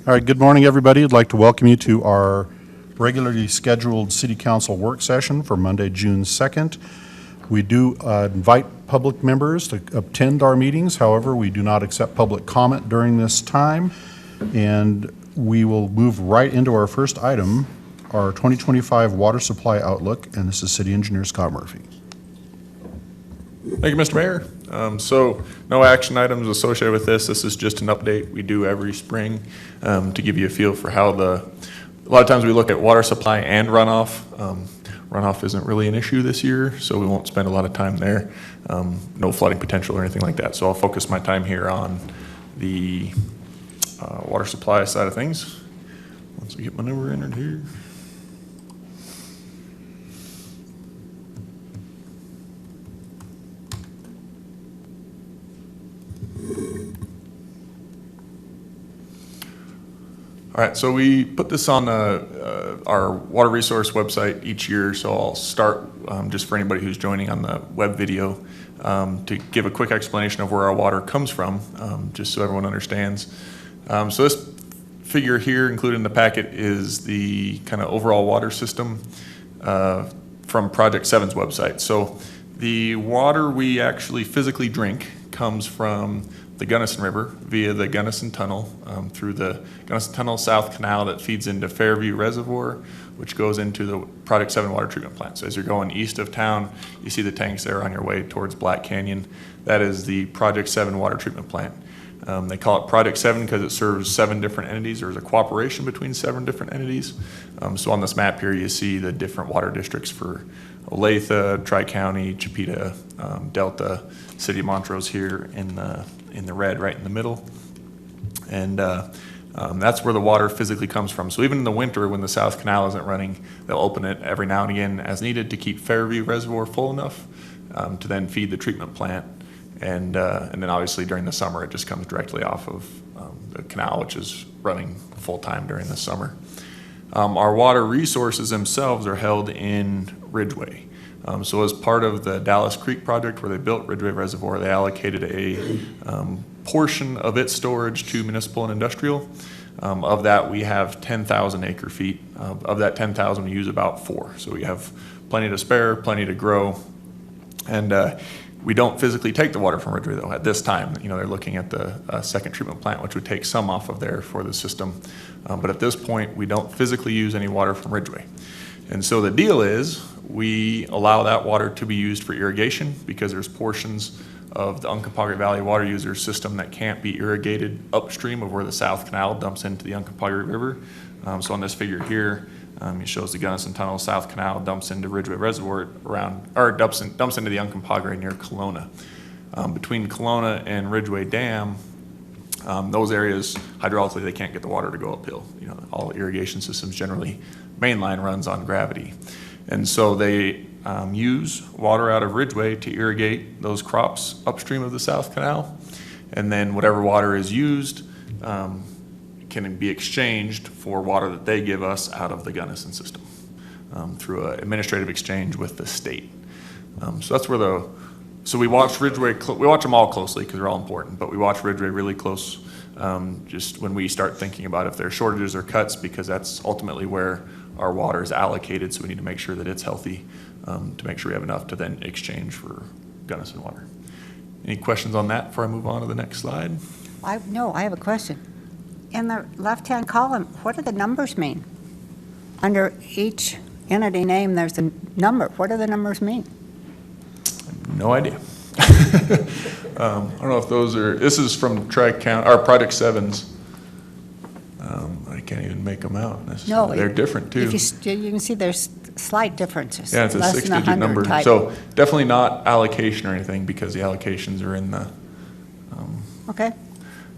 All right, good morning, everybody. I'd like to welcome you to our regularly scheduled City Council work session for Monday, June 2nd. We do invite public members to attend our meetings. However, we do not accept public comment during this time. And we will move right into our first item, our 2025 water supply outlook, and this is City Engineer Scott Murphy. Thank you, Mr. Mayor. So no action items associated with this. This is just an update we do every spring to give you a feel for how a lot of times we look at water supply and runoff. Runoff isn't really an issue this year, so we won't spend a lot of time there. No flooding potential or anything like that. So I'll focus my time here on the water supply side of things. Once I get my number entered here. All right, so we put this on our water resource website each year, so I'll start just for anybody who's joining on the web video to give a quick explanation of where our water comes from, just so everyone understands. So this figure here included in the packet is the kind of overall water system from Project 7's website. So the water we actually physically drink comes from the Gunnison River via the Gunnison Tunnel through the Gunnison Tunnel South Canal that feeds into Fairview Reservoir, which goes into the Project 7 water treatment plant. So as you're going east of town, you see the tanks there on your way towards Black Canyon. That is the Project 7 water treatment plant. They call it Project 7 because it serves 7 different entities. There's a cooperation between 7 different entities. So on this map here, you see the different water districts for Olathe, Tri-County, Chipeta, Delta, City of Montrose here in the red right in the middle. And that's where the water physically comes from. So even in the winter when the South Canal isn't running, they'll open it every now and again as needed to keep Fairview Reservoir full enough to then feed the treatment plant. And then obviously during the summer, it just comes directly off of the canal, which is running full time during the summer. Our water resources themselves are held in Ridgway. So as part of the Dallas Creek project where they built Ridgway Reservoir, they allocated a portion of its storage to municipal and industrial. Of that, we have 10,000 acre feet. Of that 10,000, we use about 4. So we have plenty to spare, plenty to grow. And we don't physically take the water from Ridgway though at this time. You know, they're looking at the second treatment plant, which would take some off of there for the system. But at this point, we don't physically use any water from Ridgway. And so the deal is we allow that water to be used for irrigation because there's portions of the Uncompahgre Valley water user system that can't be irrigated upstream of where the South Canal dumps into the Uncompahgre River. So on this figure here, it shows the Gunnison Tunnel, South Canal dumps into Ridgway Reservoir dumps into the Uncompahgre near Kelowna. Between Kelowna and Ridgway Dam, those areas hydraulically they can't get the water to go uphill. You know, all irrigation systems generally mainline runs on gravity, and so they use water out of Ridgway to irrigate those crops upstream of the South Canal, and then whatever water is used can be exchanged for water that they give us out of the Gunnison system through an administrative exchange with the state. So that's where so we watch Ridgway, we watch them all closely because they're all important, but we watch Ridgway really close just when we start thinking about if there are shortages or cuts, because that's ultimately where our water is allocated, so we need to make sure that it's healthy to make sure we have enough to then exchange for Gunnison water. Any questions on that before I move on to the next slide? No, I have a question. In the left-hand column, what do the numbers mean? Under each entity name, there's a number. What do the numbers mean? No idea. I don't know if those are, this is from Tri-County, or Project 7's. I can't even make them out necessarily. No, they're different too. If you can see there's slight differences. Yeah, it's a less than 6-digit number. type. So definitely not allocation or anything because the allocations are in the. Okay.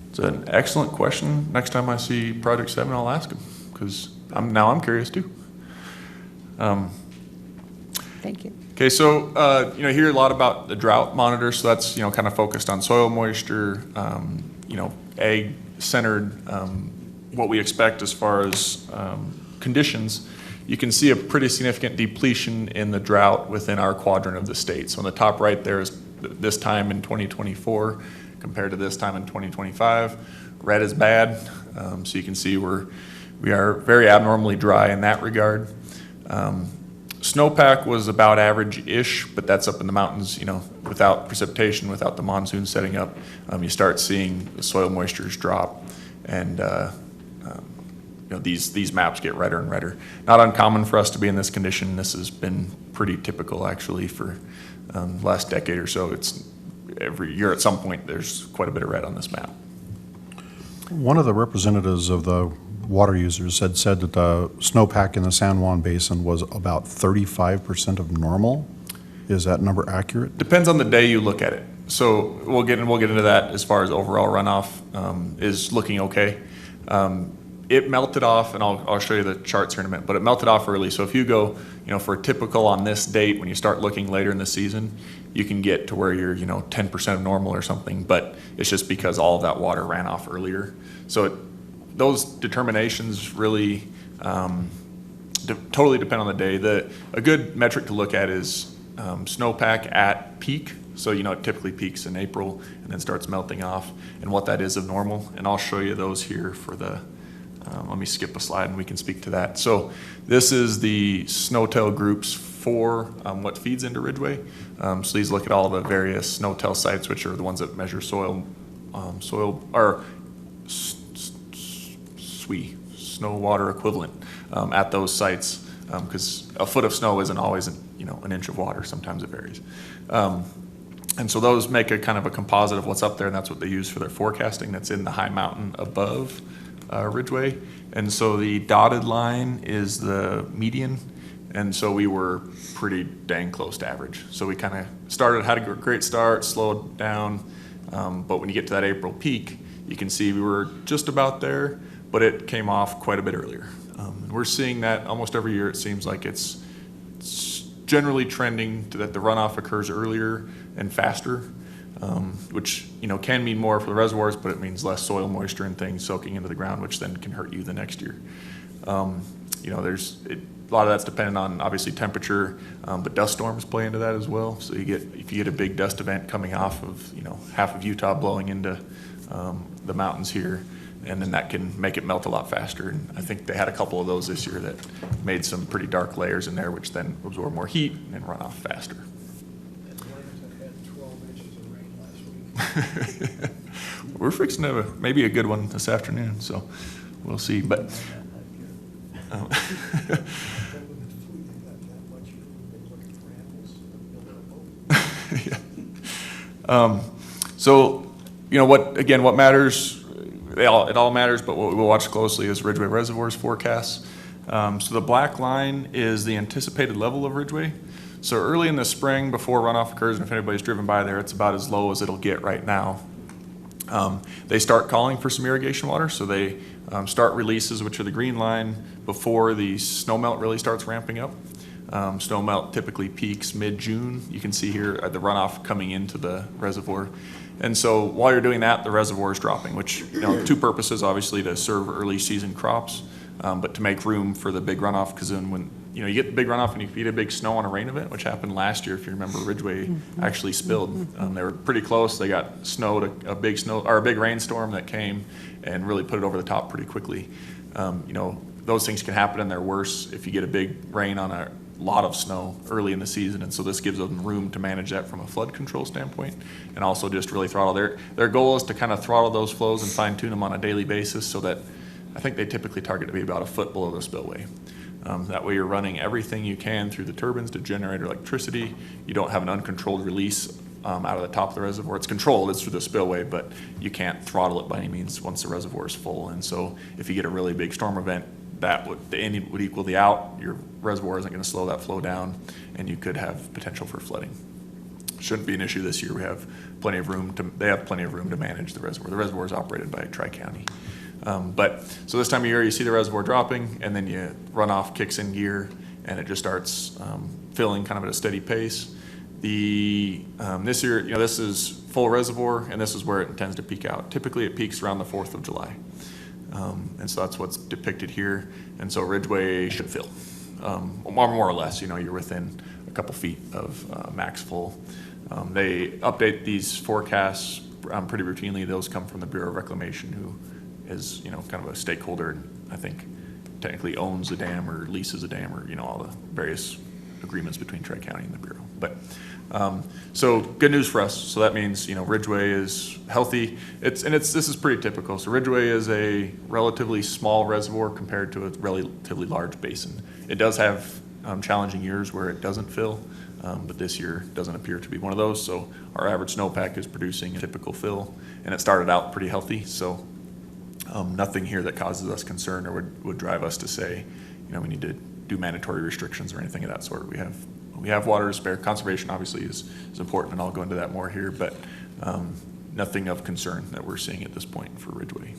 It's an excellent question. Next time I see Project 7, I'll ask them because I'm curious too. Thank you. Okay, so you hear a lot about the drought monitor, so that's kind of focused on soil moisture, ag-centered, what we expect as far as conditions. You can see a pretty significant depletion in the drought within our quadrant of the state. So on the top right there is this time in 2024 compared to this time in 2025. Red is bad, So you can see we are very abnormally dry in that regard. Snowpack was about average-ish, but that's up in the mountains, without precipitation, without the monsoon setting up. You start seeing the soil moistures drop, and these maps get redder and redder. Not uncommon for us to be in this condition. This has been pretty typical, actually, for the last decade or so. It's every year at some point there's quite a bit of red on this map. One of the representatives of the water users had said that the snowpack in the San Juan Basin was about 35% of normal. Is that number accurate? Depends on the day you look at it. So we'll get into that as far as overall runoff is looking okay. It melted off, and I'll show you the charts here in a minute, but it melted off early. So if you go, for a typical on this date, when you start looking later in the season, you can get to where you're, 10% of normal or something, but it's just because all of that water ran off earlier. So those determinations really totally depend on the day. A good metric to look at is snowpack at peak. So, it typically peaks in April and then starts melting off, and what that is of normal. And I'll show you those here for the, let me skip a slide and we can speak to that. So this is the snowtail groups for what feeds into Ridgway. So these look at all the various snowtail sites, which are the ones that measure soil or snow water equivalent at those sites, because a foot of snow isn't always an inch of water. Sometimes it varies. And so those make a kind of a composite of what's up there, and that's what they use for their forecasting. That's in the high mountain above Ridgway. And so the dotted line is the median, and so we were pretty dang close to average. So we kind of had a great start, slowed down, but when you get to that April peak, you can see we were just about there, but it came off quite a bit earlier. We're seeing that almost every year. It seems like it's generally trending to that the runoff occurs earlier and faster, which can mean more for the reservoirs, but it means less soil moisture and things soaking into the ground, which then can hurt you the next year. A lot of that's dependent on obviously temperature, but dust storms play into that as well. So if you get a big dust event coming off of half of Utah blowing into the mountains here, and then that can make it melt a lot faster. And I think they had a couple of those this year that made some pretty dark layers in there, which then absorb more heat and run off faster. Had 12 inches of rain last week. We're fixing to have maybe a good one this afternoon, so we'll see. But so what matters? It all matters, but what we'll watch closely is Ridgway Reservoir's forecasts. So the black line is the anticipated level of Ridgway. So early in the spring, before runoff occurs, and if anybody's driven by there, it's about as low as it'll get right now. They start calling for some irrigation water, so they start releases, which are the green line, before the snowmelt really starts ramping up. Snowmelt typically peaks mid-June. You can see here the runoff coming into the reservoir. And so while you're doing that, the reservoir is dropping, which, two purposes, obviously to serve early season crops, but to make room for the big runoff, because then when you get the big runoff and you get a big snow on a rain event, which happened last year, if you remember, Ridgway actually spilled. They were pretty close. They got snowed, a big rainstorm that came and really put it over the top pretty quickly. Those things can happen, and they're worse if you get a big rain on a lot of snow early in the season, and so this gives them room to manage that from a flood control standpoint, and also just really throttle their goal is to kind of throttle those flows and fine tune them on a daily basis, so that I think they typically target to be about a foot below the spillway. That way you're running everything you can through the turbines to generate electricity. You don't have an uncontrolled release out of the top of the reservoir. It's controlled, it's through the spillway, but you can't throttle it by any means once the reservoir is full. And so if you get a really big storm event, the in would equal the out. Your reservoir isn't going to slow that flow down, and you could have potential for flooding. Shouldn't be an issue this year. They have plenty of room to manage the reservoir. The reservoir is operated by Tri-County. But so this time of year, you see the reservoir dropping, and then runoff kicks in gear, and it just starts filling kind of at a steady pace. This year, this is full reservoir, and this is where it tends to peak out. Typically, it peaks around the 4th of July. And so that's what's depicted here. And so Ridgway should fill, more or less. You're within a couple feet of max full. They update these forecasts pretty routinely. Those come from the Bureau of Reclamation, who is, kind of a stakeholder, and I think technically owns the dam or leases a dam, or, all the various agreements between Tri-County and the Bureau. But, so good news for us. So that means, Ridgeway is healthy. This is pretty typical. So Ridgeway is a relatively small reservoir compared to a relatively large basin. It does have challenging years where it doesn't fill, but this year doesn't appear to be one of those. So our average snowpack is producing a typical fill, and it started out pretty healthy. So nothing here that causes us concern or would drive us to say, we need to do mandatory restrictions or anything of that sort. We have water to spare. Conservation obviously is important, and I'll go into that more here, but nothing of concern that we're seeing at this point for Ridgeway.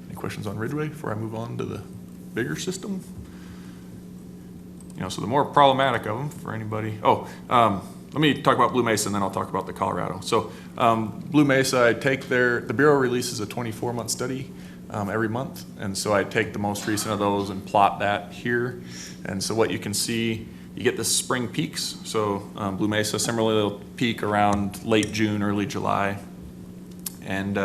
Any questions on Ridgeway before I move on to the bigger system? So the more problematic of them for anybody. Let me talk about Blue Mesa, and then I'll talk about the Colorado. So Blue Mesa, the Bureau releases a 24-month study every month, and so I take the most recent of those and plot that here. And so what you can see, you get the spring peaks. So Blue Mesa similarly will peak around late June, early July, and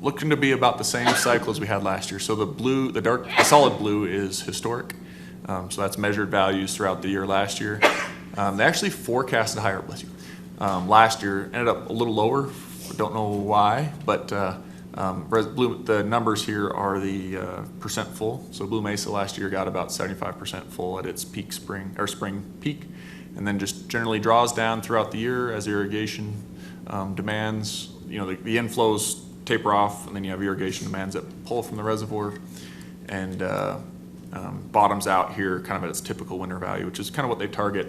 looking to be about the same cycle as we had last year. So the solid blue is historic. So that's measured values throughout the year last year. They actually forecasted higher, bless you. Last year ended up a little lower. Don't know why, but the numbers here are the percent full. So Blue Mesa last year got about 75% full at its peak spring peak, and then just generally draws down throughout the year as irrigation demands. The inflows taper off, and then you have irrigation demands that pull from the reservoir, and bottoms out here kind of at its typical winter value, which is kind of what they target.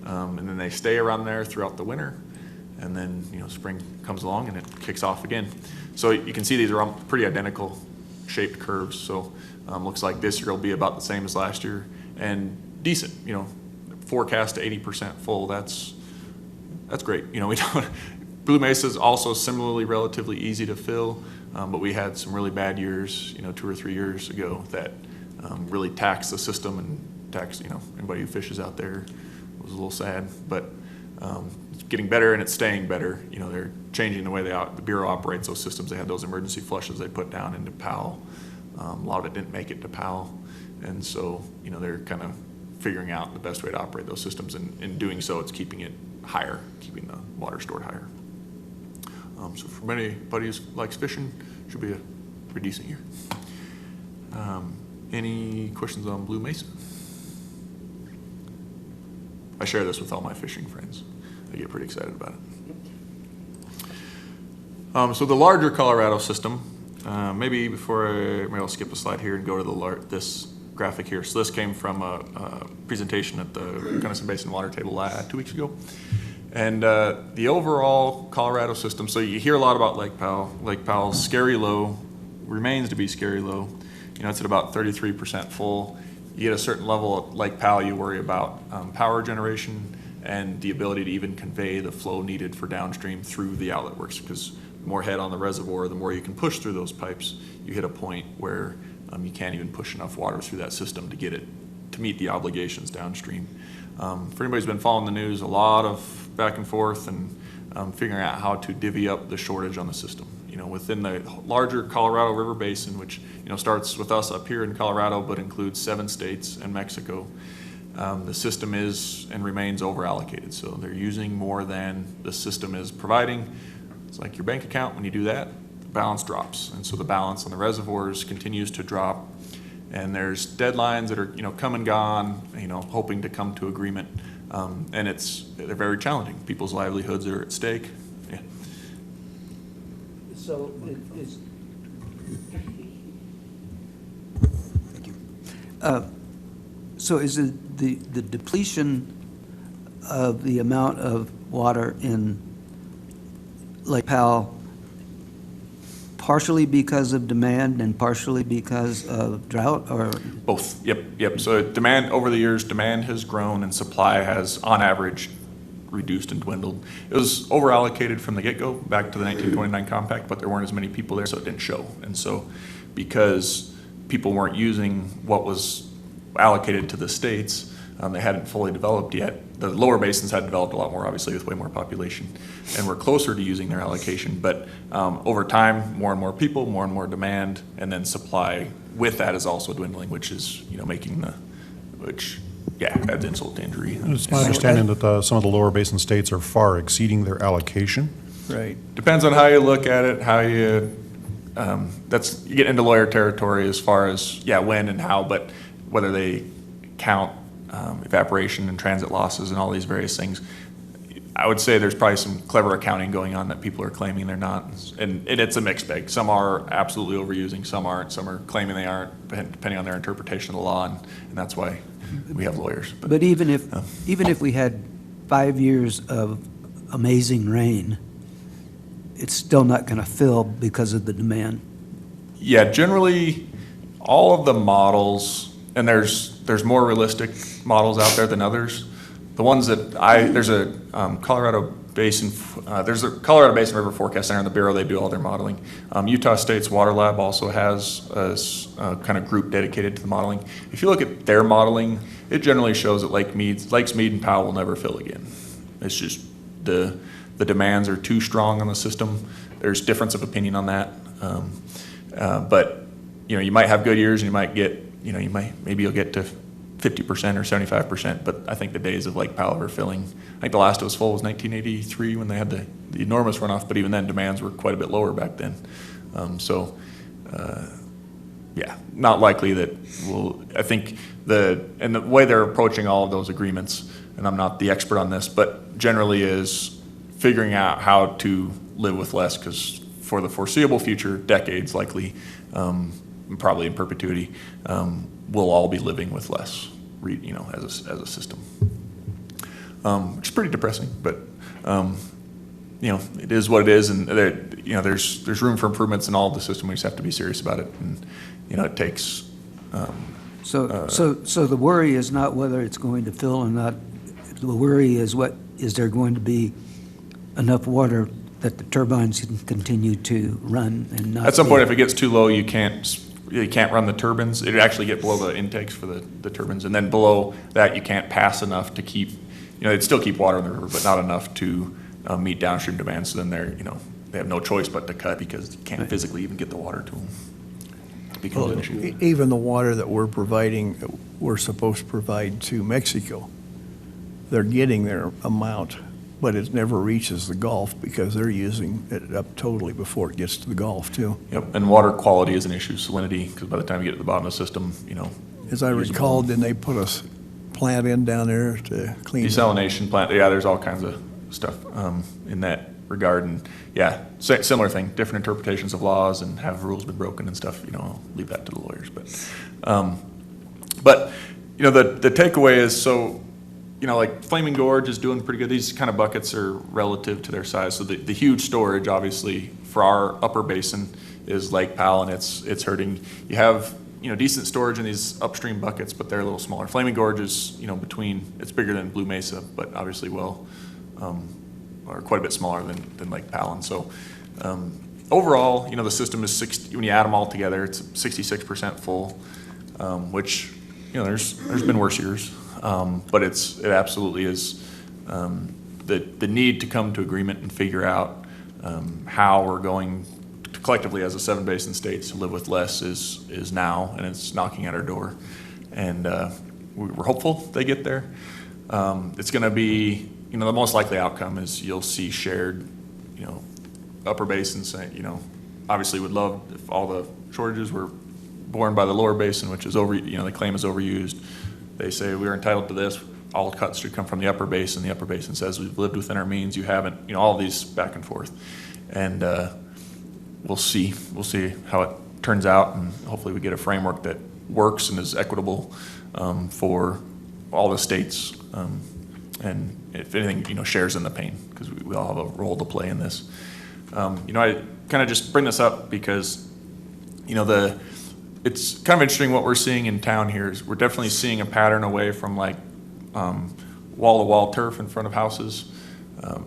And then they stay around there throughout the winter, and then spring comes along and it kicks off again. So you can see these are all pretty identical shaped curves. So looks like this year will be about the same as last year, and decent. Forecast to 80% full. That's great. We don't. Blue Mesa is also similarly relatively easy to fill, but we had some really bad years, 2 or 3 years ago that really taxed the system and taxed, anybody who fishes out there. Was a little sad, but it's getting better and it's staying better. They're changing the way the Bureau operates those systems. They had those emergency flushes they put down into Powell. A lot of it didn't make it to Powell, and so they're kind of figuring out the best way to operate those systems. And in doing so, it's keeping it higher, keeping the water stored higher. So for anybody who likes fishing, should be a pretty decent year. Any questions on Blue Mesa? I share this with all my fishing friends. They get pretty excited about it. So the larger Colorado system, maybe I'll skip a slide here and go to this graphic here. So this came from a presentation at the Gunnison Basin Water Table 2 weeks ago. And the overall Colorado system, so you hear a lot about Lake Powell. Lake Powell's scary low, remains to be scary low. It's at about 33% full. You get a certain level at Lake Powell, you worry about power generation and the ability to even convey the flow needed for downstream through the outlet works, because the more head on the reservoir, the more you can push through those pipes. You hit a point where you can't even push enough water through that system to get it to meet the obligations downstream. For anybody who's been following the news, a lot of back and forth and figuring out how to divvy up the shortage on the system. Within the larger Colorado River Basin, which starts with us up here in Colorado, but includes 7 states and Mexico, the system is and remains over-allocated. So they're using more than the system is providing. It's like your bank account. When you do that, the balance drops, and so the balance on the reservoirs continues to drop. And there's deadlines that are come and gone, hoping to come to agreement, and they're very challenging. People's livelihoods are at stake. Yeah. So is so is the depletion of the amount of water in Lake Powell partially because of demand and partially because of drought, or? Both, yep. So over the years, demand has grown and supply has, on average, reduced and dwindled. It was over-allocated from the get-go back to the 1929 compact, but there weren't as many people there, so it didn't show. And so because people weren't using what was allocated to the states, They hadn't fully developed yet. The lower basins had developed a lot more, obviously, with way more population, and were closer to using their allocation. But over time, more and more people, more and more demand, and then supply with that is also dwindling, which is, adds insult to injury. It's my understanding that some of the lower basin states are far exceeding their allocation. Right. Depends on how you look at it, how you, you get into lawyer territory as far as, when and how, but whether they count evaporation and transit losses and all these various things. I would say there's probably some clever accounting going on that people are claiming they're not. And it's a mixed bag. Some are absolutely overusing, some aren't, some are claiming they aren't, depending on their interpretation of the law, and that's why we have lawyers. But even if we had 5 years of amazing rain, it's still not going to fill because of the demand. Yeah, generally, all of the models, and there's more realistic models out there than others. The ones that there's a Colorado Basin River Forecast Center in the Bureau. They do all their modeling. Utah State's Water Lab also has a kind of group dedicated to the modeling. If you look at their modeling, it generally shows that Lakes Mead and Powell will never fill again. It's just the demands are too strong on the system. There's difference of opinion on that. But you might have good years and you might get, maybe you'll get to 50% or 75%, but I think the days of Lake Powell are filling. I think the last it was full was 1983 when they had the enormous runoff, but even then demands were quite a bit lower back then. Not likely that I think the way they're approaching all of those agreements, and I'm not the expert on this, but generally is figuring out how to live with less, because for the foreseeable future, decades likely, probably in perpetuity, we'll all be living with less, as a system, which is pretty depressing. But it is what it is, and there's room for improvements in all of the system. We just have to be serious about it, and it takes. So the worry is not whether it's going to fill or not. The worry is is there going to be enough water that the turbines can continue to run and not. At some point, if it gets too low, you can't run the turbines. It actually get below the intakes for the turbines, and then below that, you can't pass enough to keep. They'd still keep water in the river, but not enough to meet downstream demand. So then they have no choice but to cut, because you can't physically even get the water to them. It becomes an issue. Even the water that we're supposed to provide to Mexico, they're getting their amount, but it never reaches the Gulf because they're using it up totally before it gets to the Gulf too. Yep, and water quality is an issue, salinity, because by the time you get to the bottom of the system, As I recall, didn't they put a plant in down there to clean? Desalination plant, there's all kinds of stuff in that regard, and similar thing, different interpretations of laws, and have rules been broken and stuff. I'll leave that to the lawyers, but the takeaway is like Flaming Gorge is doing pretty good. These kind of buckets are relative to their size. So the huge storage, obviously, for our upper basin is Lake Powell, and it's hurting. You have decent storage in these upstream buckets, but they're a little smaller. Flaming Gorge is it's bigger than Blue Mesa, but obviously or quite a bit smaller than Lake Powell. And so overall, the system is when you add them all together, it's 66% full, which there's been worse years. But it absolutely is the need to come to agreement and figure out how we're going to collectively as a 7 basin states to live with less is now, and it's knocking at our door. And we're hopeful they get there. It's going to be, the most likely outcome is you'll see shared, upper basins saying, obviously would love if all the shortages were borne by the lower basin, which is they claim is overused. They say we're entitled to this. All cuts should come from the upper basin. The upper basin says we've lived within our means. You haven't. All of these back and forth, and we'll see. We'll see how it turns out, and hopefully we get a framework that works and is equitable for all the states, and if anything, shares in the pain, because we all have a role to play in this. I kind of just bring this up because, it's kind of interesting what we're seeing in town here is we're definitely seeing a pattern away from wall-to-wall turf in front of houses.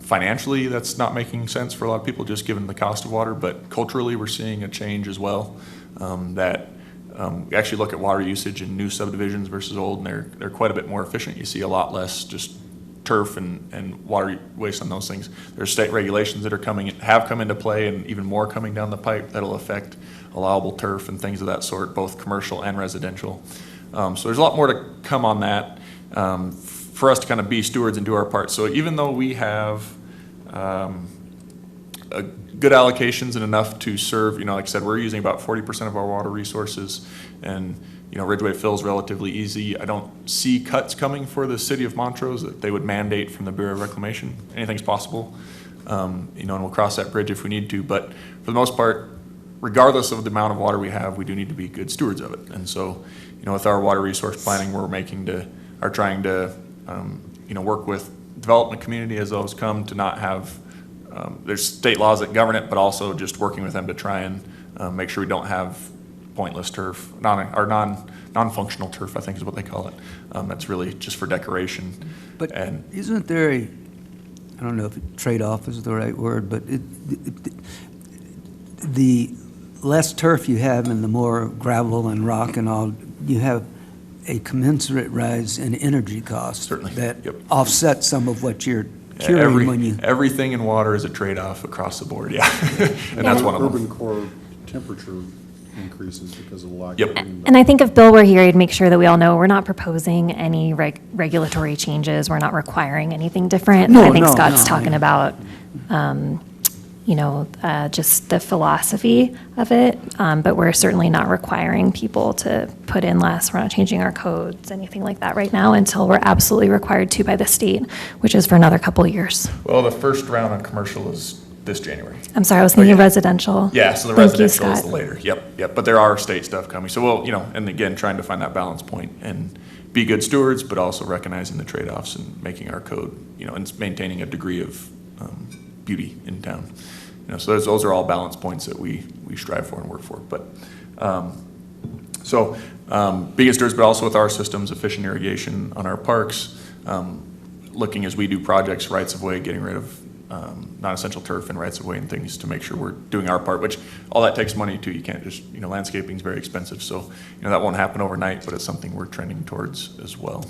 Financially, that's not making sense for a lot of people just given the cost of water, but culturally we're seeing a change as well, that We actually look at water usage in new subdivisions versus old, and they're quite a bit more efficient. You see a lot less just turf and water waste on those things. There's state regulations that have come into play, and even more coming down the pipe that'll affect allowable turf and things of that sort, both commercial and residential. So there's a lot more to come on that for us to kind of be stewards and do our part. So even though we have good allocations and enough to serve, like I said, we're using about 40% of our water resources, and Ridgeway fills relatively easy. I don't see cuts coming for the city of Montrose that they would mandate from the Bureau of Reclamation. Anything's possible, and we'll cross that bridge if we need to. But for the most part, regardless of the amount of water we have, we do need to be good stewards of it. And so, with our water resource planning, we're trying to, work with development community as those come to not have. There's state laws that govern it, but also just working with them to try and make sure we don't have pointless turf, non-functional turf, I think is what they call it. That's really just for decoration. But isn't there I don't know if trade-off is the right word, but the less turf you have and the more gravel and rock and all, you have a commensurate rise in energy costs. Certainly. That Yep. offsets some of what you're curing when you. Everything in water is a trade-off across the board, yeah. And that's one of them. Urban core temperature increases because of the lack Yep. of green. And I think if Bill were here, he'd make sure that we all know we're not proposing any regulatory changes. We're not requiring anything different. No, I think no, Scott's no. talking about, just the philosophy of it. But we're certainly not requiring people to put in less. We're not changing our codes, anything like that right now until we're absolutely required to by the state, which is for another couple of years. Well, the first round on commercial is this January. I'm sorry, I was thinking yeah. residential. Yeah, so the Thank you, residential is Scott. the later. Yep. But there are state stuff coming. So we'll, and again, trying to find that balance point and be good stewards, but also recognizing the trade-offs and making our code, and maintaining a degree of beauty in town. So those are all balance points that we strive for and work for. But being stewards, but also with our systems, efficient irrigation on our parks, looking as we do projects, rights of way, getting rid of non-essential turf and rights of way and things to make sure we're doing our part, which all that takes money too. You can't just, landscaping is very expensive. So, that won't happen overnight, but it's something we're trending towards as well.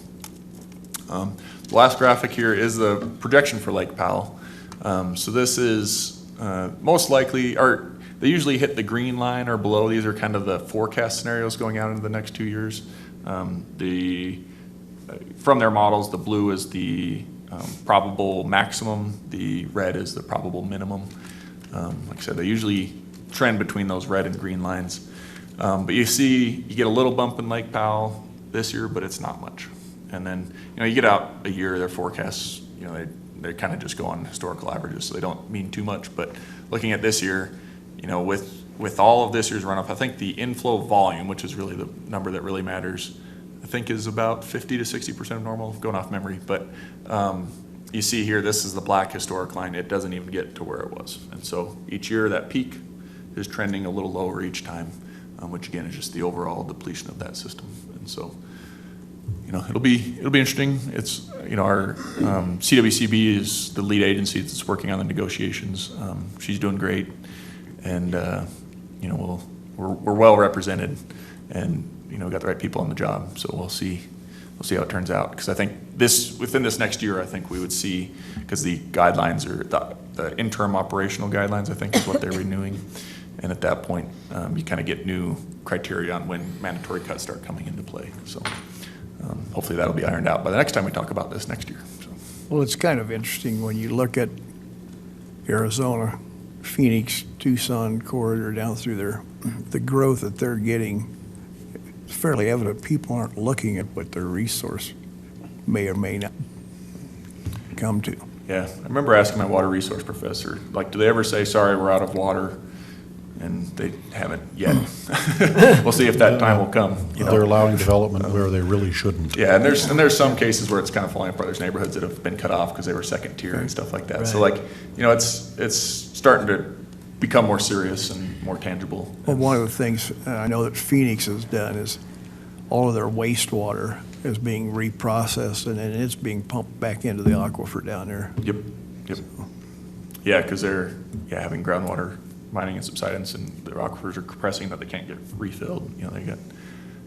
The last graphic here is the projection for Lake Powell. So this is most likely, or they usually hit the green line or below. These are kind of the forecast scenarios going out into the next 2 years. From their models, the blue is the probable maximum, the red is the probable minimum. Like I said, they usually trend between those red and green lines. But you get a little bump in Lake Powell this year, but it's not much. And then, you get out a year, their forecasts, they kind of just go on historical averages, so they don't mean too much. But looking at this year, with all of this year's runoff, I think the inflow volume, which is really the number that really matters, I think is about 50 to 60% of normal, going off memory. But you see here, this is the black historic line. It doesn't even get to where it was. And so each year that peak is trending a little lower each time, which again is just the overall depletion of that system. And so, it'll be interesting. It's, our CWCB is the lead agency that's working on the negotiations. She's doing great. And, we're well represented and, got the right people on the job. So we'll see how it turns out. Because I think within this next year, I think we would see, because the guidelines are the interim operational guidelines, I think is what they're renewing. And at that point, you kind of get new criteria on when mandatory cuts start coming into play. So hopefully that'll be ironed out by the next time we talk about this next year. So. Well, it's kind of interesting when you look at Arizona, Phoenix, Tucson corridor down through there, the growth that they're getting. It's fairly evident people aren't looking at what their resource may or may not come to. Yeah, I remember asking my water resource professor, do they ever say, sorry, we're out of water? And they haven't yet. We'll see if that time will come. They're allowing development where they really shouldn't. Yeah, and there's some cases where it's kind of falling apart. There's neighborhoods that have been cut off because they were second tier and stuff like that. Right. So it's starting to become more serious and more tangible. Well, one of the things I know that Phoenix has done is all of their wastewater is being reprocessed and then it's being pumped back into the aquifer down there. Yep. Yeah, because they're having groundwater mining and subsidence and the aquifers are compressing that they can't get refilled. You know, they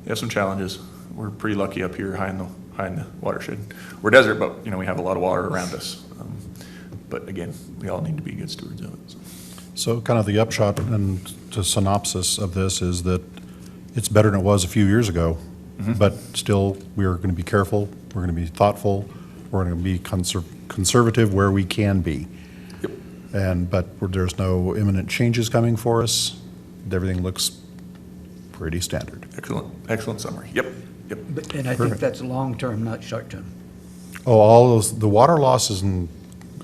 have some challenges. We're pretty lucky up here high in the watershed. We're desert, but, you know, we have a lot of water around us. But again, we all need to be good stewards of it. So kind of the upshot and to synopsis of this is that it's better than it was a few years ago, but still, we're going to be careful, we're going to be thoughtful, we're going to be conservative where we can be. Yep. But there's no imminent changes coming for us. Everything looks pretty standard. Excellent summary. Yep. And I think Perfect. that's long-term, not short-term. Oh, all those, the water loss isn't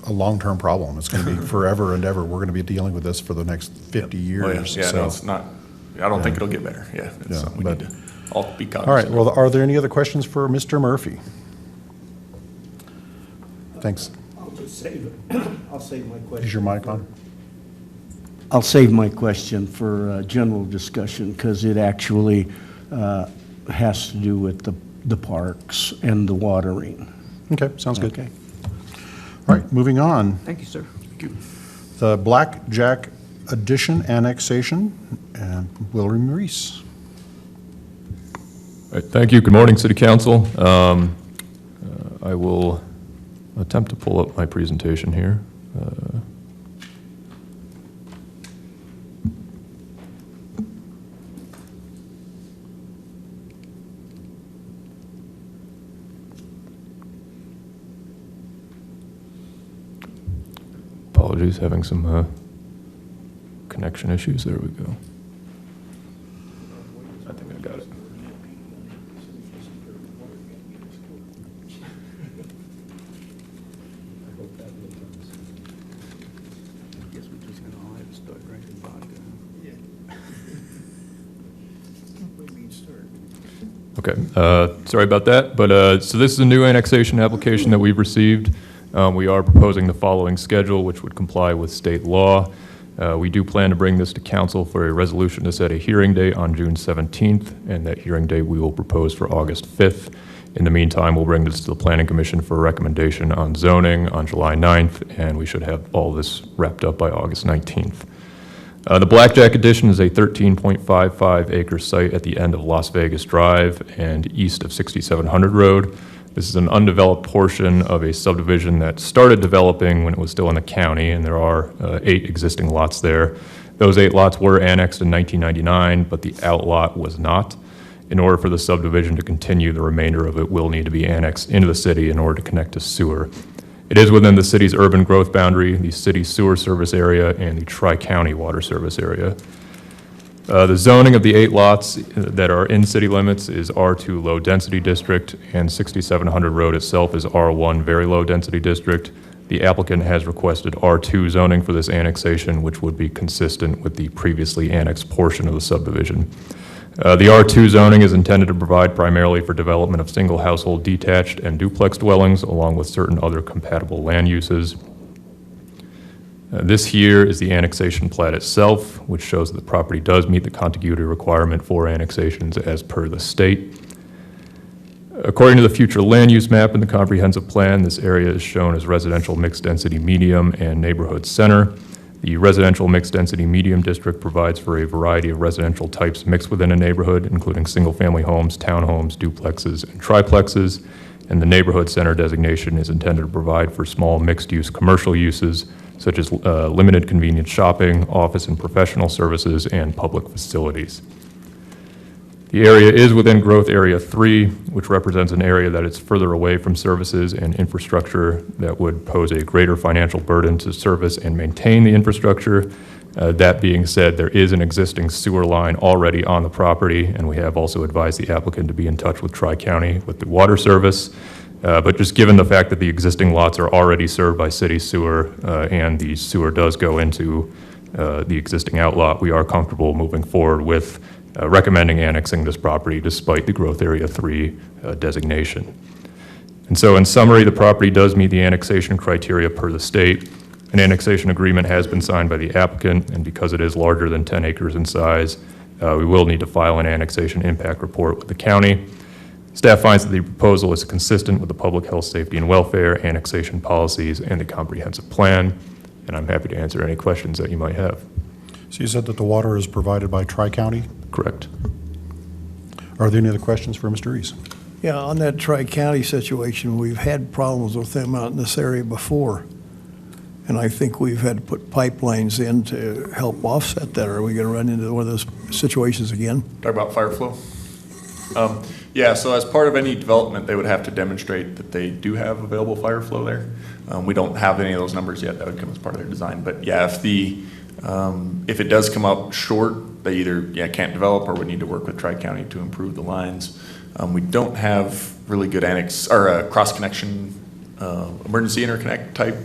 a long-term problem. It's going to be forever and ever. We're going to be dealing with this for the next 50 years. Oh, yeah, so. no, it's not, I don't think it'll get better. Yeah, it's Yeah, something we but- need to all be cognizant All right, of. well, are there any other questions for Mr. Murphy? Thanks. I'll just save it. I'll save my question. Is your mic on? I'll save my question for general discussion because it actually has to do with the parks and the watering. Okay, sounds good. Okay. All right, moving on. Thank you, sir. The Blackjack Addition annexation, and William Reese. All right, thank you. Good morning, City Council. I will attempt to pull up my presentation here. Apologies, having some connection issues. There we go. I think I got it. Guess we're just gonna all have to start drinking vodka. Okay, sorry about that, but so this is a new annexation application that we've received. We are proposing the following schedule, which would comply with state law. We do plan to bring this to council for a resolution to set a hearing date on June 17th, and that hearing date we will propose for August 5th. In the meantime, we'll bring this to the Planning Commission for a recommendation on zoning on July 9th, and we should have all this wrapped up by August 19th. The Blackjack Addition is a 13.55 acre site at the end of Las Vegas Drive and east of 6700 Road. This is an undeveloped portion of a subdivision that started developing when it was still in the county, and there are 8 existing lots there. Those 8 lots were annexed in 1999, but the outlot was not. In order for the subdivision to continue, the remainder of it will need to be annexed into the city in order to connect to sewer. It is within the city's urban growth boundary, the city sewer service area, and the tri-county water service area. The zoning of the 8 lots that are in city limits is R2 Low Density District, and 6700 Road itself is R1 Very Low Density District. The applicant has requested R2 zoning for this annexation, which would be consistent with the previously annexed portion of the subdivision. The R2 zoning is intended to provide primarily for development of single household detached and duplex dwellings, along with certain other compatible land uses. This here is the annexation plat itself, which shows that the property does meet the contiguity requirement for annexations as per the state. According to the future land use map in the comprehensive plan, this area is shown as residential mixed density medium and neighborhood center. The residential mixed density medium district provides for a variety of residential types mixed within a neighborhood, including single-family homes, townhomes, duplexes, and triplexes. And the neighborhood center designation is intended to provide for small mixed-use commercial uses, such as limited convenience shopping, office and professional services, and public facilities. The area is within Growth Area 3, which represents an area that is further away from services and infrastructure that would pose a greater financial burden to service and maintain the infrastructure. That being said, there is an existing sewer line already on the property, and we have also advised the applicant to be in touch with Tri-County with the water service. But just given the fact that the existing lots are already served by city sewer and the sewer does go into the existing outlot, we are comfortable moving forward with recommending annexing this property despite the Growth Area 3 designation. And so in summary, the property does meet the annexation criteria per the state. An annexation agreement has been signed by the applicant, and because it is larger than 10 acres in size, we will need to file an annexation impact report with the county. Staff finds that the proposal is consistent with the public health, safety, and welfare, annexation policies, and the comprehensive plan, and I'm happy to answer any questions that you might have. So you said that the water is provided by Tri-County? Correct. Are there any other questions for Mr. Reese? Yeah, on that Tri-County situation, we've had problems with them out in this area before. And I think we've had to put pipelines in to help offset that. Are we going to run into one of those situations again? Talk about fire flow? Yeah, so as part of any development, they would have to demonstrate that they do have available fire flow there. We don't have any of those numbers yet. That would come as part of their design. But yeah, if it does come up short, they either can't develop or would need to work with Tri-County to improve the lines. We don't have really good cross-connection, emergency interconnect type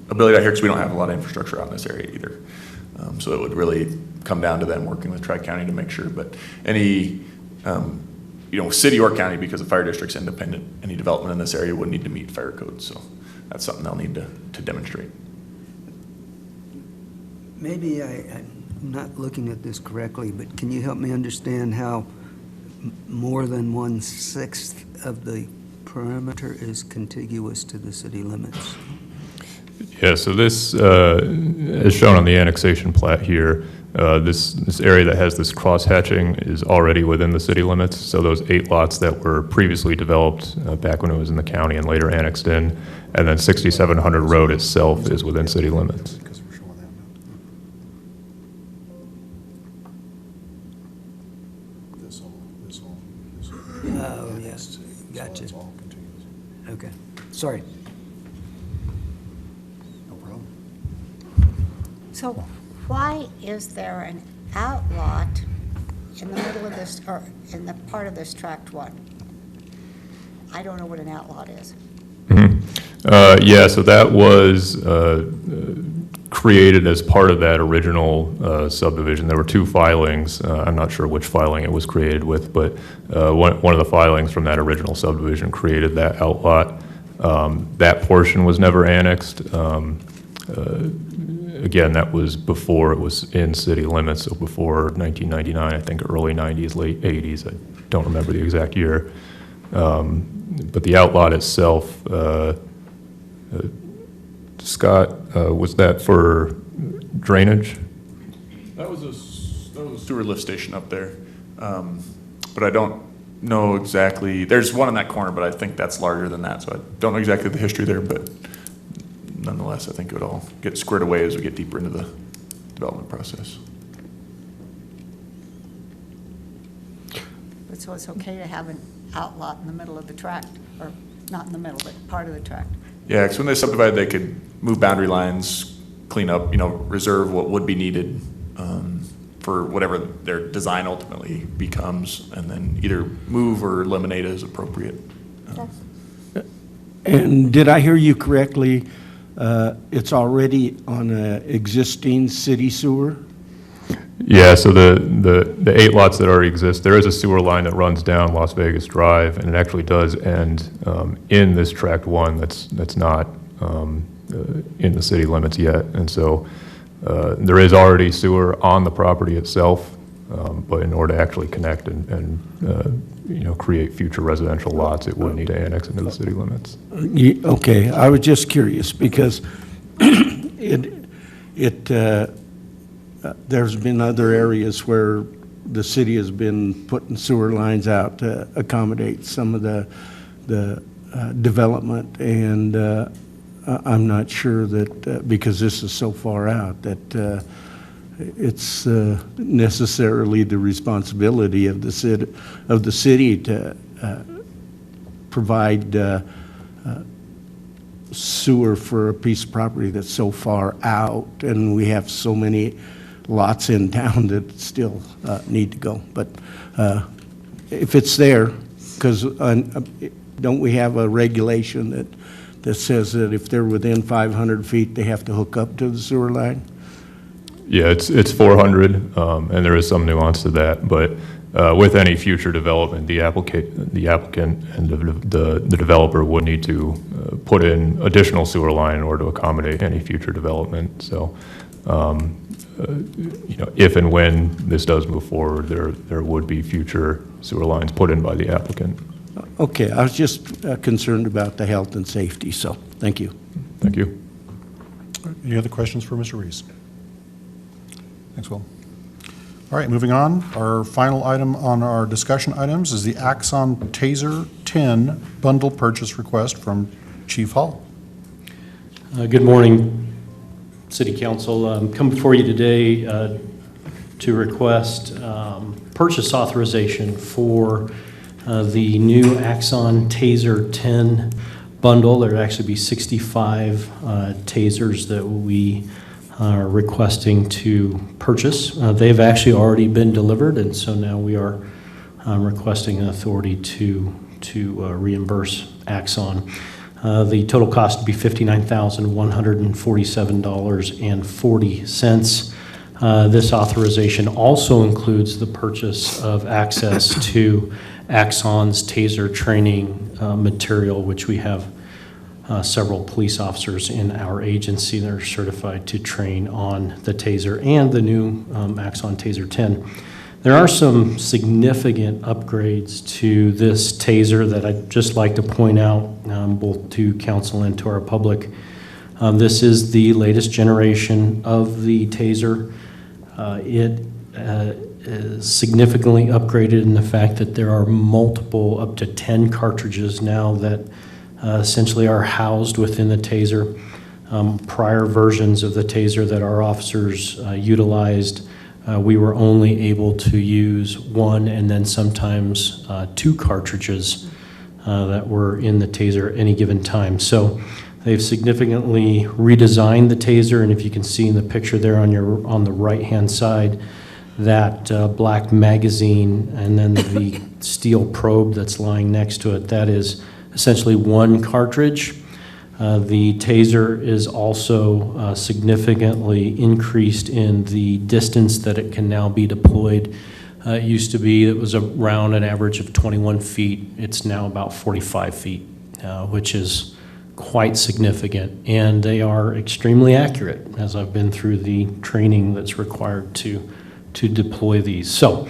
ability out here because we don't have a lot of infrastructure out in this area either. So it would really come down to them working with Tri-County to make sure. But any, city or county, because the fire district's independent, any development in this area would need to meet fire codes. So that's something they'll need to demonstrate. Maybe I'm not looking at this correctly, but can you help me understand how more than 1/6 of the perimeter is contiguous to the city limits? Yeah, so this, as shown on the annexation plat here, this area that has this cross-hatching is already within the city limits. So those 8 lots that were previously developed back when it was in the county and later annexed in, and then 6700 Road itself is within city limits. Oh, yes, gotcha. Okay, sorry. No problem. So why is there an outlot in the middle of this, or in the part of this tract one? I don't know what an outlot is. Yeah, so that was created as part of that original subdivision. There were 2 filings. I'm not sure which filing it was created with, but one of the filings from that original subdivision created that outlot. That portion was never annexed. Again, that was before it was in city limits, so before 1999, I think early 90s, late 80s. I don't remember the exact year. But the outlot itself, Scott, was that for drainage? That was a sewer lift station up there. But I don't know exactly. There's one in that corner, but I think that's larger than that. So I don't know exactly the history there, but nonetheless, I think it would all get squared away as we get deeper into the development process. But so it's okay to have an outlot in the middle of the tract, or not in the middle, but part of the tract? Yeah, because when they subdivide, they could move boundary lines, clean up, reserve what would be needed for whatever their design ultimately becomes, and then either move or eliminate as appropriate. And did I hear you correctly? It's already on an existing city sewer? Yeah, so the 8 lots that already exist, there is a sewer line that runs down Las Vegas Drive, and it actually does end in this tract 1 that's not in the city limits yet. And so there is already sewer on the property itself, but in order to actually connect and create future residential lots, it would need to annex into the city limits. Okay, I was just curious because there's been other areas where the city has been putting sewer lines out to accommodate some of the development, and I'm not sure that, because this is so far out, that it's necessarily the responsibility of the city to provide sewer for a piece of property that's so far out, and we have so many lots in town that still need to go. But if it's there, because don't we have a regulation that says that if they're within 500 feet, they have to hook up to the sewer line? Yeah, it's 400, and there is some nuance to that, but with any future development, the applicant and the developer would need to put in additional sewer line in order to accommodate any future development. So, if and when this does move forward, there would be future sewer lines put in by the applicant. Okay, I was just concerned about the health and safety, so thank you. Thank you. Any other questions for Mr. Reese? Thanks, Will. All right, moving on. Our final item on our discussion items is the Axon Taser 10 bundle purchase request from Chief Hall. Good morning, City Council. Come before you today to request purchase authorization for the new Axon Taser 10 bundle. There'll actually be 65 tasers that we are requesting to purchase. They've actually already been delivered, and so now we are requesting an authority to reimburse Axon. The total cost would be $59,147.40. This authorization also includes the purchase of access to Axon's taser training material, which we have several police officers in our agency that are certified to train on the taser and the new Axon Taser 10. There are some significant upgrades to this taser that I'd just like to point out, both to council and to our public. This is the latest generation of the taser. It is significantly upgraded in the fact that there are multiple, up to 10 cartridges now that essentially are housed within the taser. Prior versions of the taser that our officers utilized, we were only able to use one and then sometimes two cartridges that were in the taser at any given time. So they've significantly redesigned the taser, and if you can see in the picture there on the right-hand side, that black magazine and then the steel probe that's lying next to it, that is essentially one cartridge. The taser is also significantly increased in the distance that it can now be deployed. It used to be, it was around an average of 21 feet. It's now about 45 feet, which is quite significant. And they are extremely accurate, as I've been through the training that's required to deploy these. So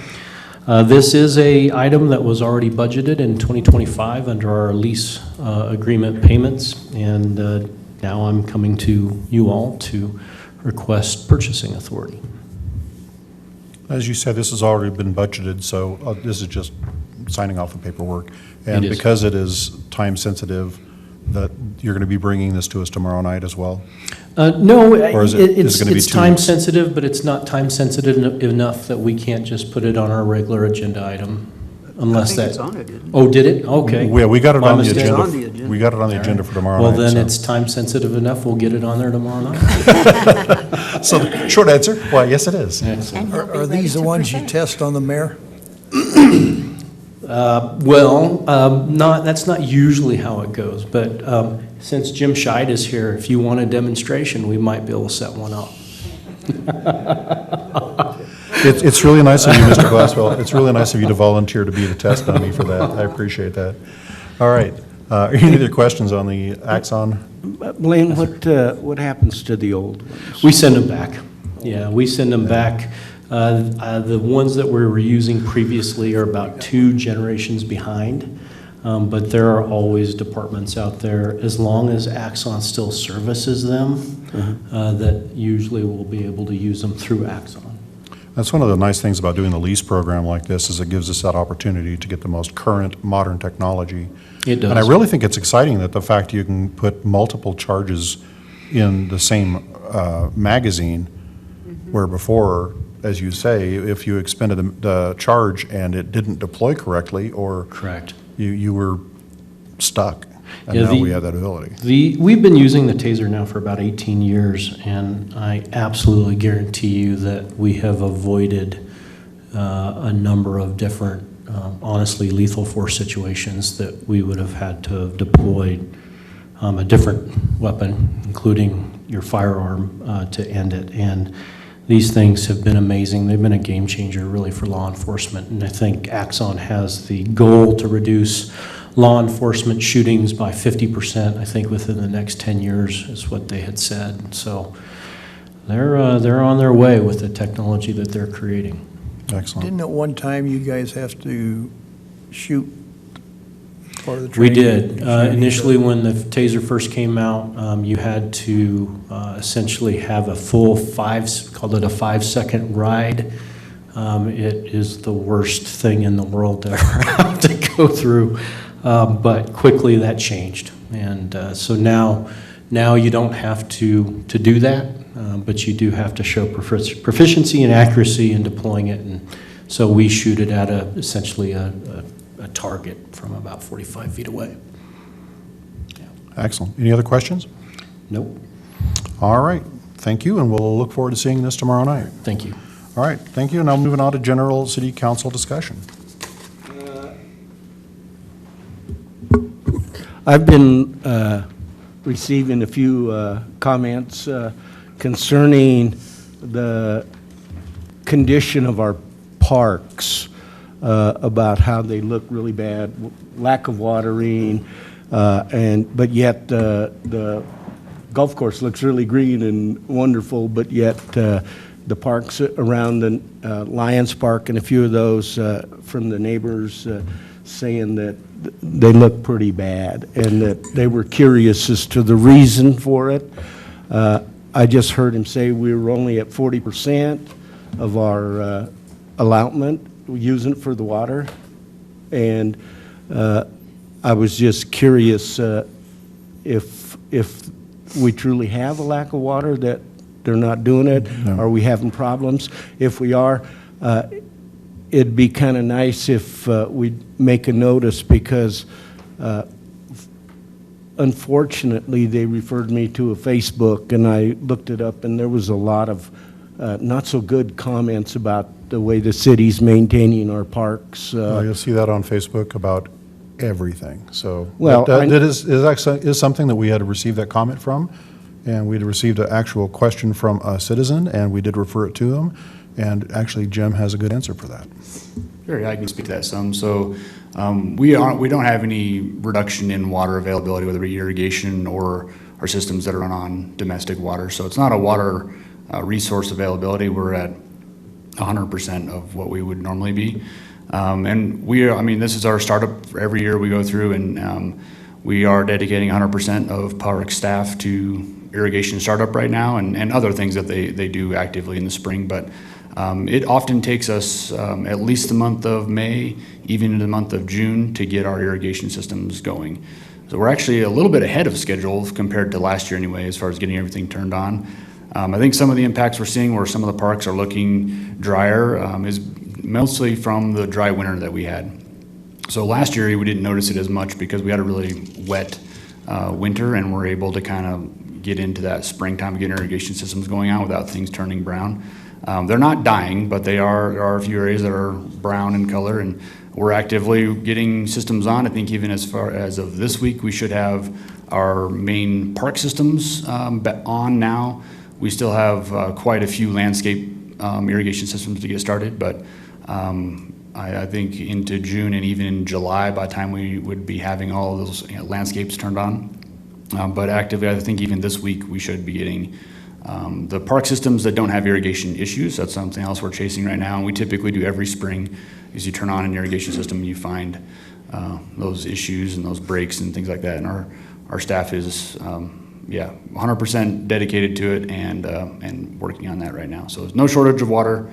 this is a item that was already budgeted in 2025 under our lease agreement payments, and now I'm coming to you all to request purchasing authority. As you said, this has already been budgeted, so this is just signing off the paperwork. And It is. because it is time sensitive, that you're going to be bringing this to us tomorrow night as well? No, Or is it it's gonna be 2 time weeks? sensitive, but it's not time sensitive enough that we can't just put it on our regular agenda item unless I that. think it's on it, isn't it? Oh, did it? Okay. Yeah, we got it My on the mistake. agenda. It's on the agenda. We got it on the agenda for tomorrow Well, night. then so. it's time sensitive enough, we'll get it on there tomorrow night. So, short answer, why, yes, it is. Excellent. And he'll be Are ready these the to ones you present. test on the mayor? That's not usually how it goes, but since Jim Scheid is here, if you want a demonstration, we might be able to set one up. It's really nice of you, Mr. Glasswell. It's really nice of you to volunteer to be the test dummy for that. I appreciate that. All right. Any other questions on the Axon? Blaine, what happens to the old ones? We send them back. Yeah, we send them back. The ones that we were using previously are about 2 generations behind, but there are always departments out there, as long as Axon still services them, that usually will be able to use them through Axon. That's one of the nice things about doing the lease program like this, is it gives us that opportunity to get the most current, modern technology. It does. And I really think it's exciting that the fact you can put multiple charges in the same magazine, where before, as you say, if you expended the charge and it didn't deploy correctly, or Correct. you were stuck. And Yeah, now we have that ability. We've been using the taser now for about 18 years, and I absolutely guarantee you that we have avoided a number of different, honestly, lethal force situations that we would have had to have deployed a different weapon, including your firearm, to end it. And these things have been amazing. They've been a game changer, really, for law enforcement. And I think Axon has the goal to reduce law enforcement shootings by 50%, I think, within the next 10 years, is what they had said. So they're on their way with the technology that they're creating. Excellent. Didn't at one time you guys have to shoot part of the We training? did. Initially, when the TASER first came out, you had to essentially have a full called it a 5-second ride. It is the worst thing in the world to ever have to go through. But quickly that changed. And so now you don't have to do that, but you do have to show proficiency and accuracy in deploying it. And so we shoot it at essentially a target from about 45 feet away. Excellent. Any other questions? Nope. All right, thank you, and we'll look forward to seeing this tomorrow night. Thank you. All right, thank you. Now moving on to general city council discussion. I've been receiving a few comments concerning the condition of our parks, about how they look really bad, lack of watering, but yet the golf course looks really green and wonderful, but yet the parks around the Lions Park and a few of those from the neighbors saying that they look pretty bad and that they were curious as to the reason for it. I just heard him say we were only at 40% of our allotment, using it for the water. And I was just curious if we truly have a lack of water, that they're not doing it. No. Are we having problems? If we are, it'd be kind of nice if we'd make a notice, because unfortunately they referred me to a Facebook, and I looked it up, and there was a lot of not so good comments about the way the city's maintaining our parks. You'll see that on Facebook about everything, so. Well, That is something that we had received that comment from, and we'd received an actual question from a citizen, and we did refer it to him, and actually Jim has a good answer for that. Sure, I can speak to that some. So we don't have any reduction in water availability, whether it be irrigation or our systems that are on domestic water. So it's not a water resource availability. We're at 100% of what we would normally be. And this is our startup for every year we go through, and we are dedicating 100% of park staff to irrigation startup right now, and other things that they do actively in the spring. But it often takes us at least the month of May, even into the month of June, to get our irrigation systems going. So we're actually a little bit ahead of schedule compared to last year anyway, as far as getting everything turned on. I think some of the impacts we're seeing where some of the parks are looking drier is mostly from the dry winter that we had. So last year we didn't notice it as much because we had a really wet winter, and we're able to kind of get into that springtime, getting irrigation systems going on without things turning brown. They're not dying, but there are a few areas that are brown in color, and we're actively getting systems on. I think even as far as of this week, we should have our main park systems on now. We still have quite a few landscape irrigation systems to get started, but I think into June and even in July, by the time we would be having all of those landscapes turned on. But actively, I think even this week, we should be getting the park systems that don't have irrigation issues. That's something else we're chasing right now, and we typically do every spring. As you turn on an irrigation system, you find those issues and those breaks and things like that. And our staff is 100% dedicated to it and working on that right now. So there's no shortage of water.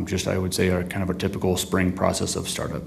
Just I would say our kind of a typical spring process of startup.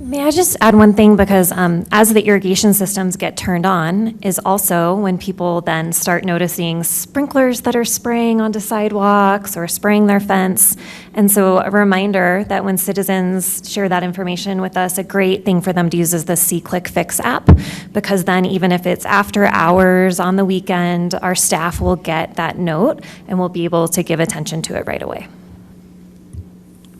May I just add one thing, because as the irrigation systems get turned on is also when people then start noticing sprinklers that are spraying onto sidewalks or spraying their fence. And so a reminder that when citizens share that information with us, a great thing for them to use is the C-Click Fix app, because then even if it's after hours on the weekend, our staff will get that note and will be able to give attention to it right away.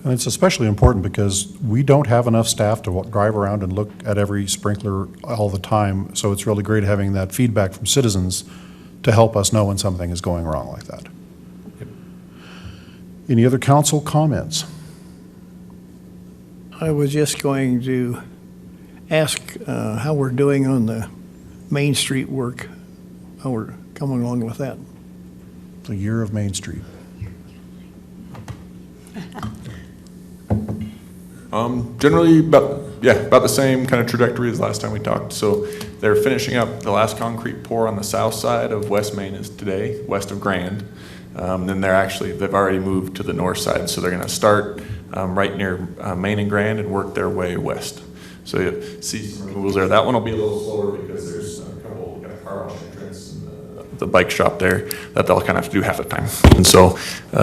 And it's especially important because we don't have enough staff to drive around and look at every sprinkler all the time. So it's really great having that feedback from citizens to help us know when something is going wrong like that. Yep. Any other council comments? I was just going to ask how we're doing on the Main Street work, how we're coming along with that. The year of Main Street. Generally, about the same kind of trajectory as last time we talked. So they're finishing up the last concrete pour on the south side of West Main is today, west of Grand. Then they've already moved to the north side, so they're going to start right near Main and Grand and work their way west. So you see some removals there. That one will be a little slower because there's a couple car wash entrance and the bike shop there that they'll kind of have to do half the time. And so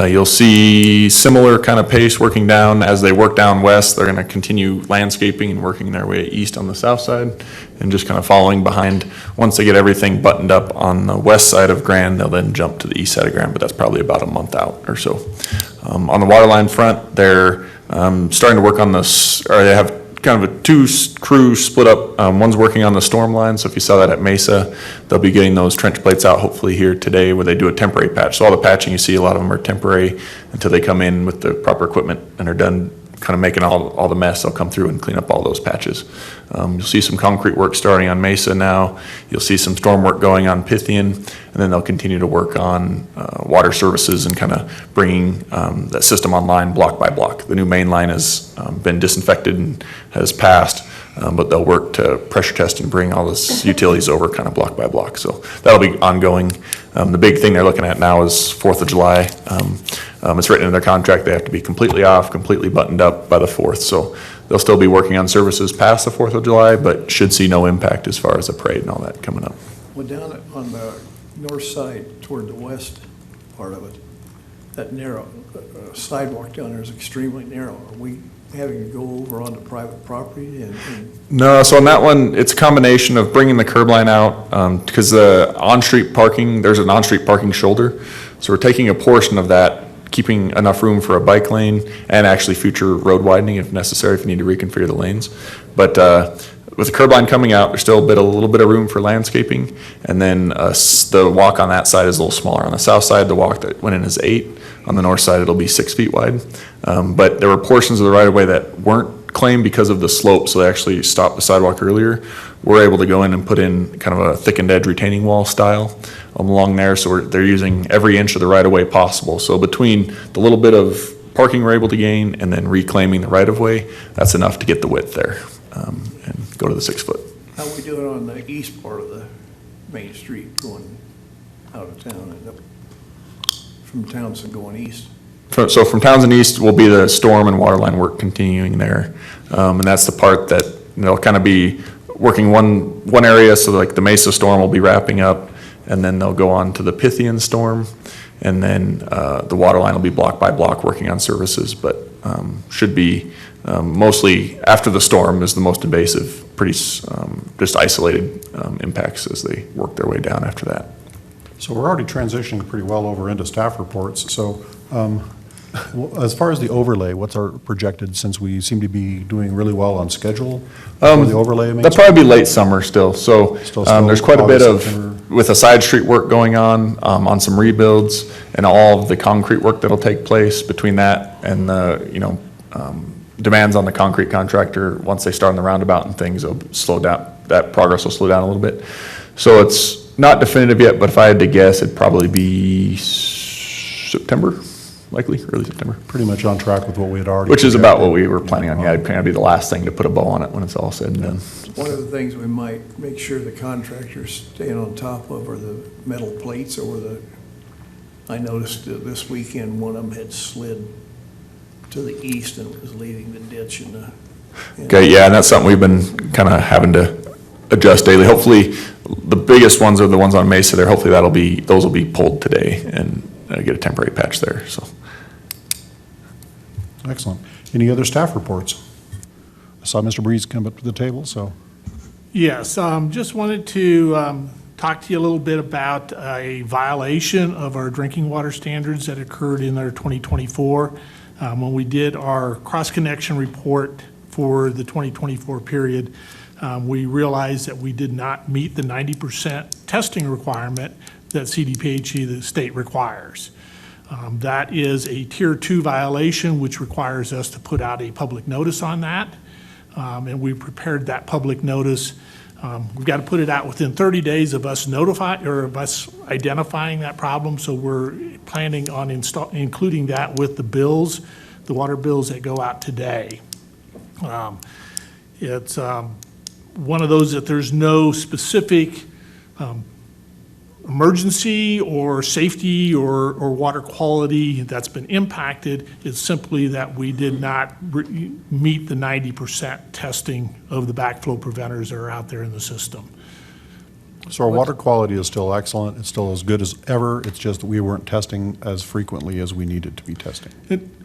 you'll see similar kind of pace working down. As they work down west, they're going to continue landscaping and working their way east on the south side and just kind of following behind. Once they get everything buttoned up on the west side of Grand, they'll then jump to the east side of Grand, but that's probably about a month out or so. On the water line front, they're starting to work on this, or they have kind of two crews split up. One's working on the storm line, so if you saw that at Mesa, they'll be getting those trench plates out hopefully here today where they do a temporary patch. So all the patching you see, a lot of them are temporary until they come in with the proper equipment and are done kind of making all the mess. They'll come through and clean up all those patches. You'll see some concrete work starting on Mesa now. You'll see some storm work going on Pythian, and then they'll continue to work on water services and kind of bringing that system online block by block. The new main line has been disinfected and has passed, but they'll work to pressure test and bring all those utilities over kind of block by block. So that'll be ongoing. The big thing they're looking at now is 4th of July. It's written in their contract they have to be completely off, completely buttoned up by the 4th. So they'll still be working on services past the 4th of July, but should see no impact as far as the parade and all that coming up. Well, down on the north side toward the west part of it, that narrow sidewalk down there is extremely narrow. Are we having to go over onto private property No, so on that one, it's a combination of bringing the curb line out, because the on-street parking, there's an on-street parking shoulder. So we're taking a portion of that, keeping enough room for a bike lane and actually future road widening if necessary, if you need to reconfigure the lanes. But with the curb line coming out, there's still a little bit of room for landscaping. And then the walk on that side is a little smaller. On the south side, the walk that went in is 8. On the north side, it'll be 6 feet wide. But there were portions of the right-of-way that weren't claimed because of the slope, so they actually stopped the sidewalk earlier. We're able to go in and put in kind of a thickened edge retaining wall style along there, so they're using every inch of the right-of-way possible. So between the little bit of parking we're able to gain and then reclaiming the right-of-way, that's enough to get the width there and go to the 6 foot. How we doing on the east part of the main street going out of town and up from Townsend going east? So from Townsend East will be the storm and water line work continuing there. And that's the part that they'll kind of be working one area, so like the Mesa storm will be wrapping up, and then they'll go on to the Pythian storm, and then the water line will be block by block working on services, but should be mostly after the storm is the most invasive, pretty just isolated impacts as they work their way down after that. So we're already transitioning pretty well over into staff reports. So as far as the overlay, what's our projected, since we seem to be doing really well on schedule for the overlay? That'll probably be late summer still. So there's quite a bit of, with the side street work going on some rebuilds and all of the concrete work that'll take place between that and the, demands on the concrete contractor. Once they start on the roundabout and things, it'll slow down, that progress will slow down a little bit. So it's not definitive yet, but if I had to guess, it'd probably be September. Likely, early September. Pretty much on track with what we had already. Which is about what we were planning on. Yeah, it'd kind of be the last thing to put a bow on it when it's all said and done. One of the things we might make sure the contractors staying on top of are the metal plates or I noticed this weekend one of them had slid to the east and was leaving the ditch in the. Okay, yeah, and that's something we've been kind of having to adjust daily. Hopefully, the biggest ones are the ones on Mesa there. Hopefully those will be pulled today and get a temporary patch there, so. Excellent. Any other staff reports? I saw Mr. Breeze come up to the table, so. Yes, just wanted to talk to you a little bit about a violation of our drinking water standards that occurred in our 2024. When we did our cross-connection report for the 2024 period, we realized that we did not meet the 90% testing requirement that CDPHE, the state, requires. That is a Tier 2 violation, which requires us to put out a public notice on that. And we prepared that public notice. We've got to put it out within 30 days of us identifying that problem. So we're planning on including that with the bills, the water bills that go out today. It's one of those that there's no specific emergency or safety or water quality that's been impacted. It's simply that we did not meet the 90% testing of the backflow preventers that are out there in the system. So our water quality is still excellent, it's still as good as ever, it's just that we weren't testing as frequently as we needed to be testing.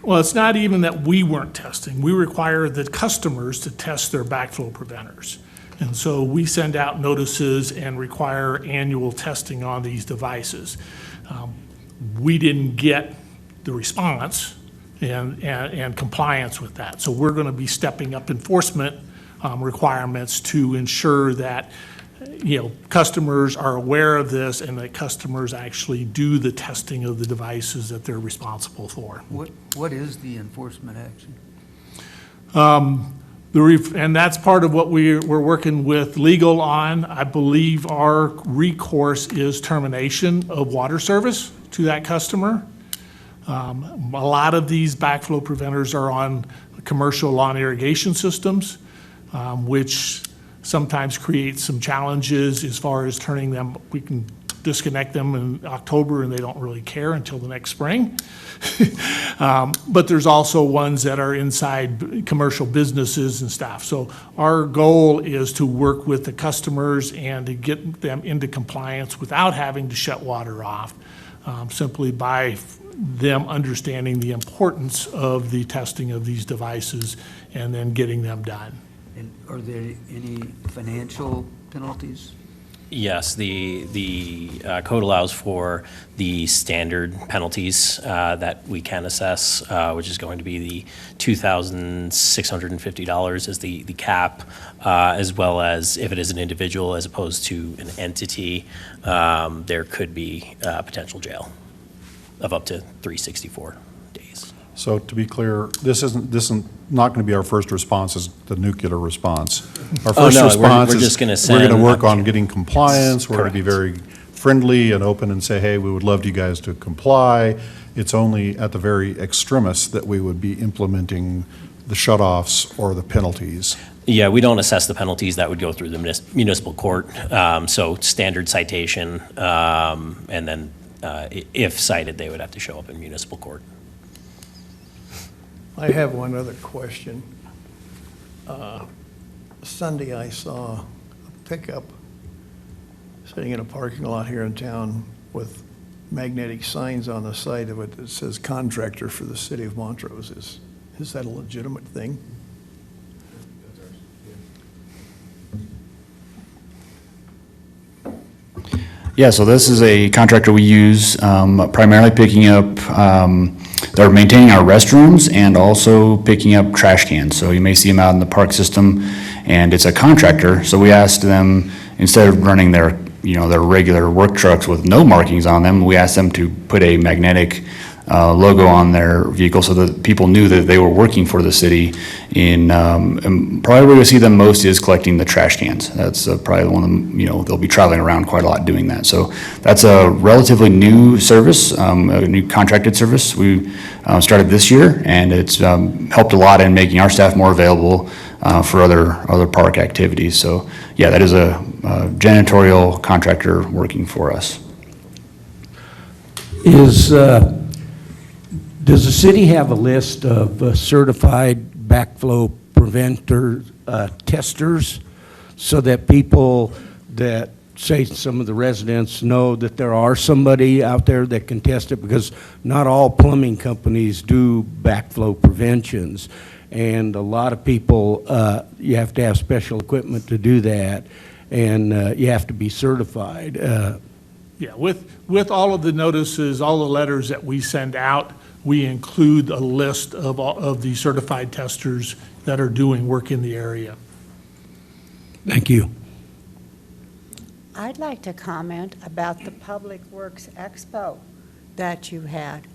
Well, it's not even that we weren't testing. We require the customers to test their backflow preventers. And so we send out notices and require annual testing on these devices. We didn't get the response and compliance with that. So we're going to be stepping up enforcement requirements to ensure that customers are aware of this and that customers actually do the testing of the devices that they're responsible for. What is the enforcement action? And that's part of what we're working with legal on. I believe our recourse is termination of water service to that customer. A lot of these backflow preventers are on commercial lawn irrigation systems, which sometimes creates some challenges as far as turning them. We can disconnect them in October and they don't really care until the next spring. But there's also ones that are inside commercial businesses and stuff. So our goal is to work with the customers and to get them into compliance without having to shut water off, simply by them understanding the importance of the testing of these devices and then getting them done. And are there any financial penalties? Yes, the code allows for the standard penalties that we can assess, which is going to be the $2,650 is the cap, as well as if it is an individual as opposed to an entity, there could be potential jail of up to 364 days. So to be clear, this isn't not going to be our first response as the nuclear response. Our first no, response we're is just gonna we're going to send- work on getting compliance. We're going to be Correct. very friendly and open and say, hey, we would love you guys to comply. It's only at the very extremis that we would be implementing the shutoffs or the penalties. Yeah, we don't assess the penalties. That would go through the municipal court. So standard citation, and then if cited, they would have to show up in municipal court. I have one other question. Sunday, I saw a pickup sitting in a parking lot here in town with magnetic signs on the side of it that says contractor for the city of Montrose. Is that a legitimate thing? Yeah, so this is a contractor we use primarily picking up, they're maintaining our restrooms and also picking up trash cans. So you may see them out in the park system, and it's a contractor. So we asked them, instead of running their regular work trucks with no markings on them, we asked them to put a magnetic logo on their vehicle so that people knew that they were working for the city. And probably where you'll see them most is collecting the trash cans. That's probably the one, they'll be traveling around quite a lot doing that. So that's a relatively new service, a new contracted service. We started this year, and it's helped a lot in making our staff more available for other park activities. So yeah, that is a janitorial contractor working for us. Does the city have a list of certified backflow preventer testers so that people that, say, some of the residents know that there are somebody out there that can test it? Because not all plumbing companies do backflow preventions. And a lot of people, you have to have special equipment to do that, and you have to be certified. Yeah, with all of the notices, all the letters that we send out, we include a list of all of the certified testers that are doing work in the area. Thank you. I'd like to comment about the Public Works Expo that you had.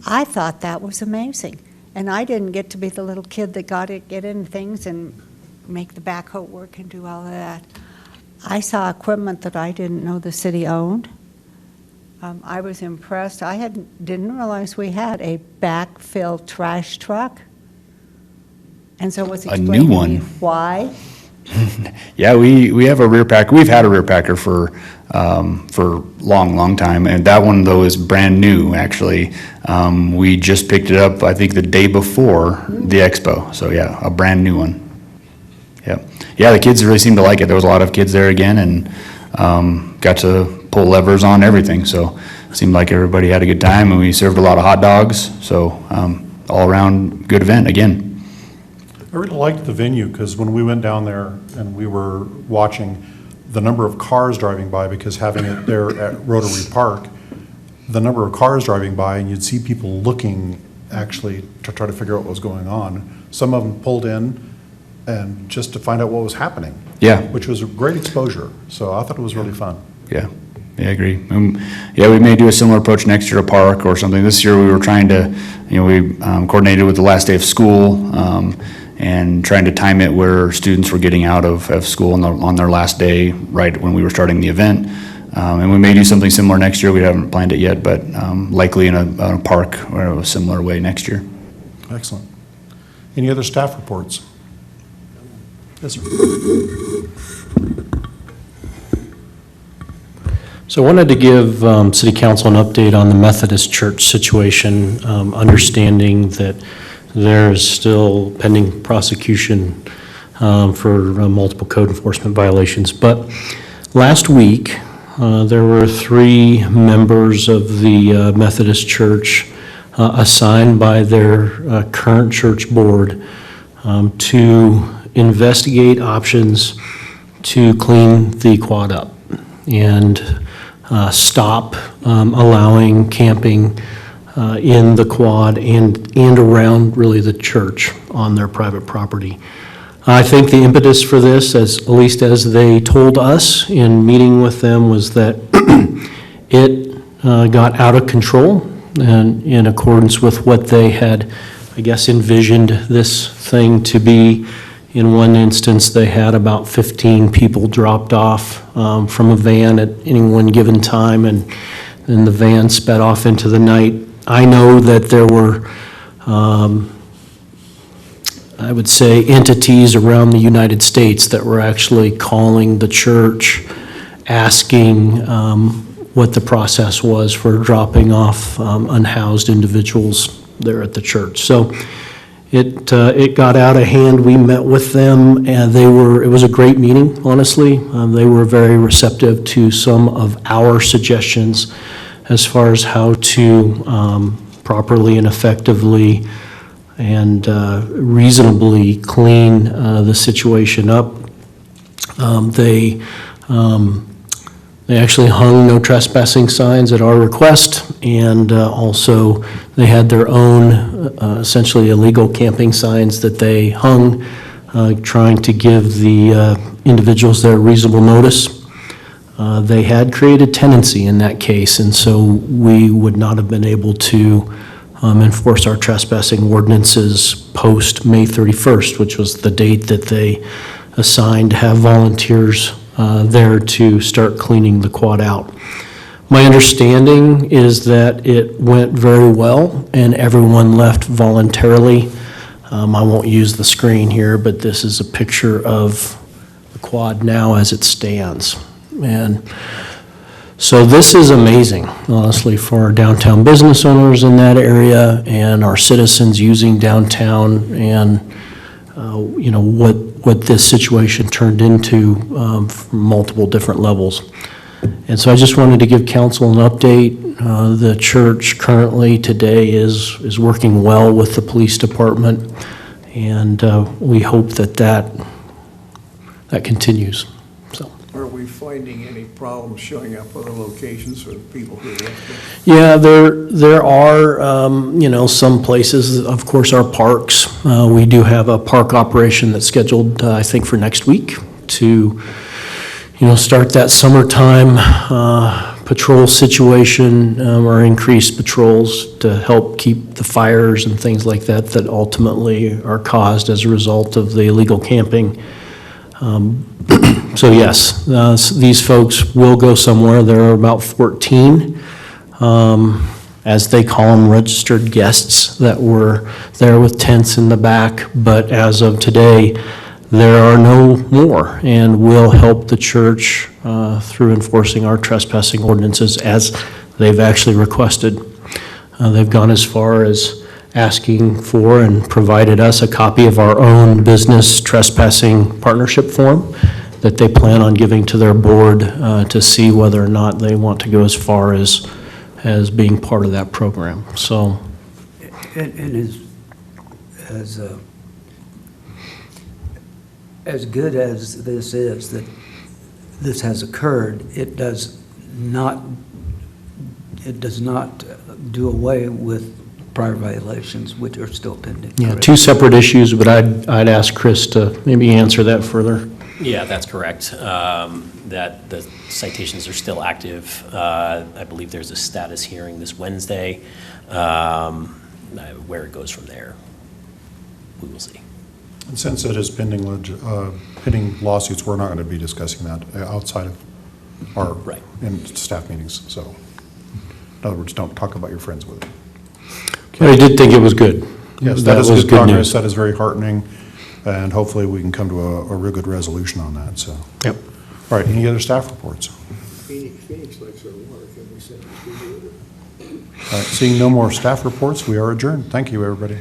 I thought that was amazing. And I didn't get to be the little kid that got to get in things and make the backhoe work and do all of that. I saw equipment that I didn't know the city owned. I was impressed. I didn't realize we had a backfill trash truck. And so was A explained new to me one. why? Yeah, we have a rear packer. We've had a rear packer for long time, and that one though is brand new. Actually, we just picked it up. I think the day before the expo. So yeah, a brand new one. Yeah. The kids really seemed to like it. There was a lot of kids there again, and got to pull levers on everything. So it seemed like everybody had a good time, and we served a lot of hot dogs. So all around good event again. I really liked the venue, because when we went down there and we were watching the number of cars driving by, because having it there at Rotary Park, the number of cars driving by, and you'd see people looking actually to try to figure out what was going on. Some of them pulled in and just to find out what was happening. Yeah. Which was a great exposure. So I thought it was really fun. Yeah, I agree. Yeah, we may do a similar approach next year to park or something. This year we were trying to, we coordinated with the last day of school and trying to time it where students were getting out of school on their last day, right when we were starting the event. And we may do something similar next year. We haven't planned it yet, but likely in a park or a similar way next year. Excellent. Any other staff reports? Yes, sir. So I wanted to give City Council an update on the Methodist Church situation, understanding that there is still pending prosecution for multiple code enforcement violations. But last week, there were 3 members of the Methodist Church assigned by their current church board to investigate options to clean the quad up and stop allowing camping in the quad and around really the church on their private property. I think the impetus for this, at least as they told us in meeting with them, was that it got out of control, and in accordance with what they had, I guess, envisioned this thing to be. In one instance, they had about 15 people dropped off from a van at any one given time, and then the van sped off into the night. I know that there were, I would say, entities around the United States that were actually calling the church, asking what the process was for dropping off unhoused individuals there at the church. So it got out of hand. We met with them, and it was a great meeting, honestly. They were very receptive to some of our suggestions as far as how to properly and effectively and reasonably clean the situation up. They actually hung no trespassing signs at our request, and also they had their own essentially illegal camping signs that they hung, trying to give the individuals there reasonable notice. They had created tenancy in that case, and so we would not have been able to enforce our trespassing ordinances post May 31st, which was the date that they assigned to have volunteers there to start cleaning the quad out. My understanding is that it went very well and everyone left voluntarily. I won't use the screen here, but this is a picture of the quad now as it stands. And so this is amazing, honestly, for our downtown business owners in that area and our citizens using downtown, and what this situation turned into from multiple different levels. And so I just wanted to give council an update. The church currently today is working well with the police department, and we hope that continues. So. Are we finding any problems showing up other locations for the people who left there? Yeah, there are, some places, of course, our parks. We do have a park operation that's scheduled, I think, for next week to, start that summertime patrol situation or increase patrols to help keep the fires and things like that ultimately are caused as a result of the illegal camping. So yes, these folks will go somewhere. There are about 14 as they call them, registered guests that were there with tents in the back. But as of today, there are no more, and will help the church through enforcing our trespassing ordinances as they've actually requested. They've gone as far as asking for and provided us a copy of our own business trespassing partnership form that they plan on giving to their board to see whether or not they want to go as far as being part of that program. So, And as good as this is, that this has occurred, it does not do away with prior violations, which are still pending. yeah, correct? two separate issues, but I'd ask Chris to maybe answer that further. Yeah, that's correct. That the citations are still active. I believe there's a status hearing this Wednesday. Where it goes from there, we will see. And since it is pending lawsuits, we're not going to be discussing that outside of our Right. in staff meetings. So, in other words, don't talk about your friends with it. But I did think it was good. Yes, that is was good progress. news. That is very heartening, and hopefully we can come to a real good resolution on that, so. Yep. All right, any other staff reports? Phoenix likes our water, can we send it to you? All right, seeing no more staff reports, we are adjourned. Thank you, everybody.